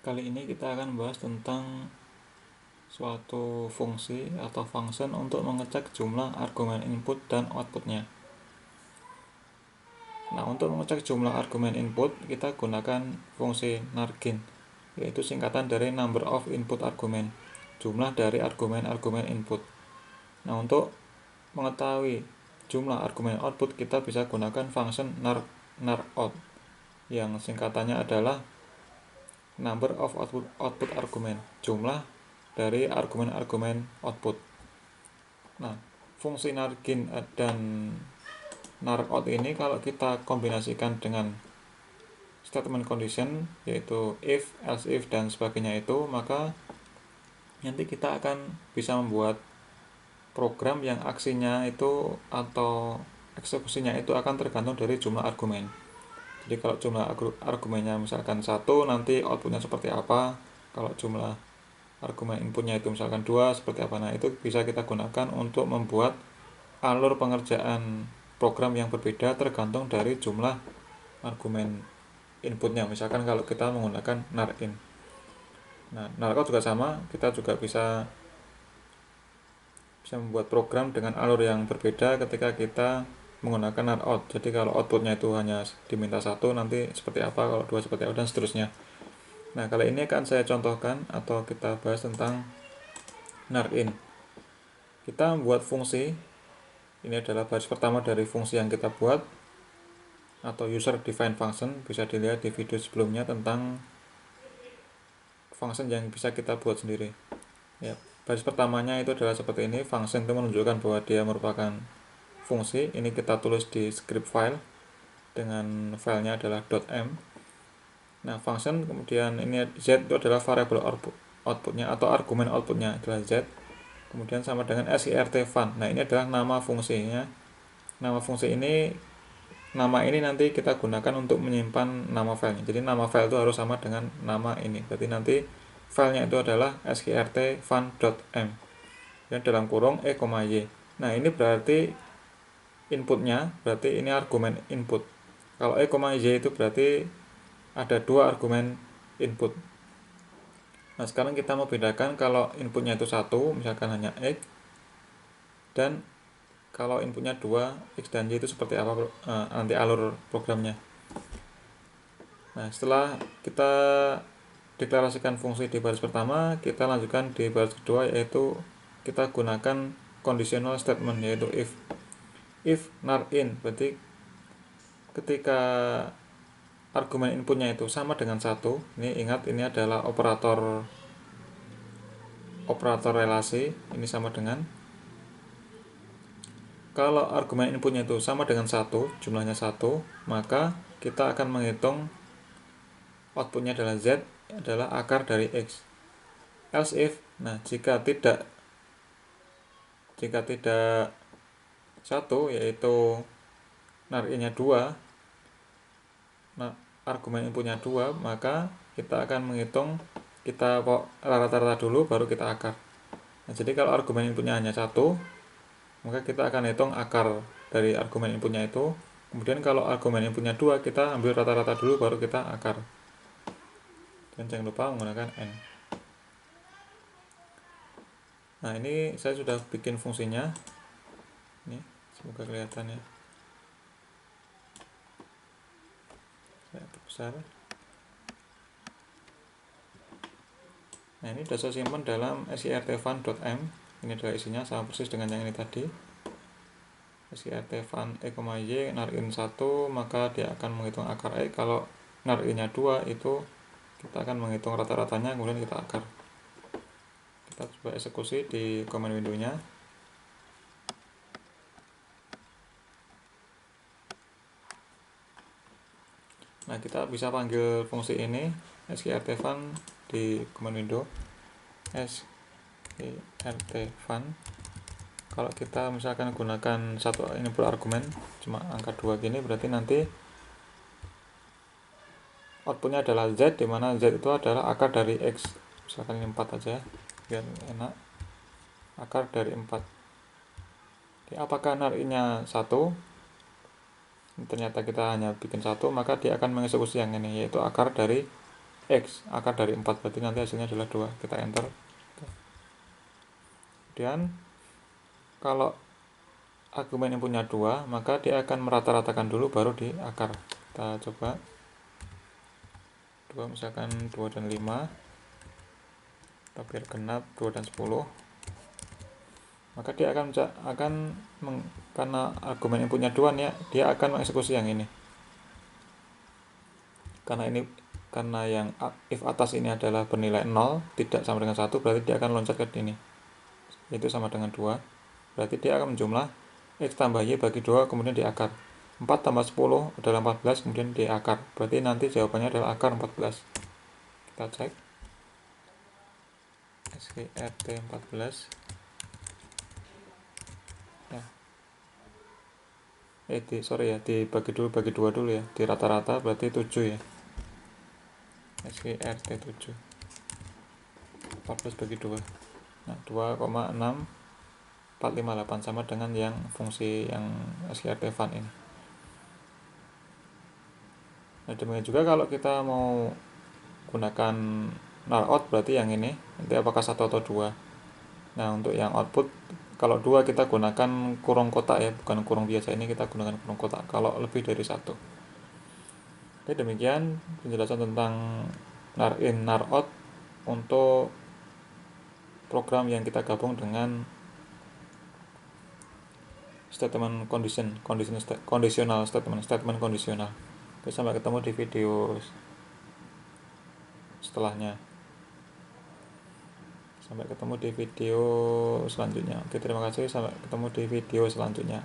Kali ini kita akan membahas tentang suatu fungsi atau function untuk mengecek jumlah argumen input dan outputnya. Nah, untuk mengecek jumlah argumen input, kita gunakan fungsi nargin, yaitu singkatan dari number of input argument, jumlah dari argumen-argumen input. Nah, untuk mengetahui jumlah argumen output, kita bisa gunakan function narout, yang singkatannya adalah number of output argument, jumlah dari argumen-argumen output. Nah, fungsi nargin dan narout ini kalau kita kombinasikan dengan statement condition, yaitu if, else if, dan sebagainya itu, maka nanti kita akan bisa membuat program yang aksinya itu atau eksekusinya itu akan tergantung dari jumlah argumen. Jadi kalau jumlah argumennya misalkan 1, nanti outputnya seperti apa. Kalau jumlah argumen inputnya itu misalkan 2, seperti apa. Nah, itu bisa kita gunakan untuk membuat alur pengerjaan program yang berbeda tergantung dari jumlah argumen inputnya. Misalkan kalau kita menggunakan narin. Nah, narout juga sama, kita juga bisa membuat program dengan alur yang berbeda ketika kita menggunakan narout. Jadi kalau outputnya itu hanya diminta 1, nanti seperti apa, kalau 2 seperti apa, dan seterusnya. Nah, kali ini akan saya contohkan atau kita bahas tentang narin. Kita membuat fungsi. Ini adalah baris pertama dari fungsi yang kita buat, atau user defined function. Bisa dilihat di video sebelumnya tentang function yang bisa kita buat sendiri. Ya, baris pertamanya itu adalah seperti ini. Function itu menunjukkan bahwa dia merupakan fungsi. Ini kita tulis di script file dengan filenya adalah .m. Nah, function, kemudian ini z itu adalah variable outputnya atau argumen outputnya adalah z. Kemudian sama dengan script fun. Nah, ini adalah nama fungsinya. Nama fungsi ini, nama ini nanti kita gunakan untuk menyimpan nama filenya. Jadi nama file itu harus sama dengan nama ini. Berarti nanti filenya itu adalah script_fun.m dan dalam kurung y. Nah, ini berarti inputnya, berarti ini argumen input. Kalau y, itu berarti ada 2 argumen input. Nah, sekarang kita mau bedakan kalau inputnya itu 1, misalkan hanya x, dan kalau inputnya 2, x dan y itu seperti apa nanti alur programnya. Nah, setelah kita deklarasikan fungsi di baris pertama, kita lanjutkan di baris kedua, yaitu kita gunakan conditional statement, yaitu if narin. Berarti ketika argumen inputnya itu sama dengan 1, ini ingat, ini adalah operator relasi, ini sama dengan, kalau argumen inputnya itu sama dengan 1, jumlahnya 1, maka kita akan menghitung outputnya adalah z, adalah akar dari x. Else if, nah jika tidak 1, yaitu narinnya 2, nah argumen inputnya 2, maka kita akan menghitung, kita rata-rata dulu baru kita akar. Nah, jadi kalau argumen inputnya hanya 1, maka kita akan hitung akar dari argumen inputnya itu. Kemudian kalau argumen inputnya 2, kita ambil rata-rata dulu baru kita akar. Dan jangan lupa menggunakan n. Nah, ini saya sudah bikin fungsinya. Ini semoga kelihatan ya. Saya perbesar. Nah, ini sudah saya simpan dalam script_fun.m. Ini adalah isinya, sama persis dengan yang ini tadi. script_fun y, narin 1, maka dia akan menghitung akar e. Kalau narinnya 2, itu kita akan menghitung rata-ratanya, kemudian kita akar. Kita coba eksekusi di command window-nya. Nah, kita bisa panggil fungsi ini script_fun di command window, script_fun. Kalau kita misalkan gunakan satu input argumen cuma angka 2 gini, berarti nanti outputnya adalah z, dimana z itu adalah akar dari x. Misalkan ini 4 aja biar enak, akar dari 4. Jadi, apakah narinnya 1, ternyata kita hanya bikin 1, maka dia akan mengeksekusi yang ini, yaitu akar dari X, akar dari 4, berarti nanti hasilnya adalah 2. Kita enter. Kemudian kalau argumen inputnya 2, maka dia akan merata-ratakan dulu baru di akar. Kita coba 2, misalkan 2 dan 5, kita biar genap 2 dan 10, maka dia akan karena argumen inputnya 2 nih, dia akan mengeksekusi yang ini. Karena yang if atas ini adalah bernilai 0, tidak sama dengan 1, berarti dia akan loncat ke ini. Itu sama dengan 2. Berarti dia akan menjumlah X tambah Y bagi 2, kemudian di akar. 4 tambah 10 adalah 14, kemudian di akar. Berarti nanti jawabannya adalah akar 14. Kita cek. SQRT 14. Ya. Dibagi dua dulu ya. Di rata-rata berarti 7 ya. SQRT 7. 14 bagi 2. Nah, 2,6458 sama dengan yang fungsi yang SQRT fun ini. Nah, demikian juga kalau kita mau gunakan null out, berarti yang ini nanti apakah 1 atau 2. Nah, untuk yang output, kalau 2 kita gunakan kurung kotak ya, bukan kurung biasa, ini kita gunakan kurung kotak kalau lebih dari 1. Oke, demikian penjelasan tentang nar in nar out untuk program yang kita gabung dengan statement conditional statement kondisional. Oke, sampai ketemu di video setelahnya. Sampai ketemu di video selanjutnya. Oke, terima kasih. Sampai ketemu di video selanjutnya.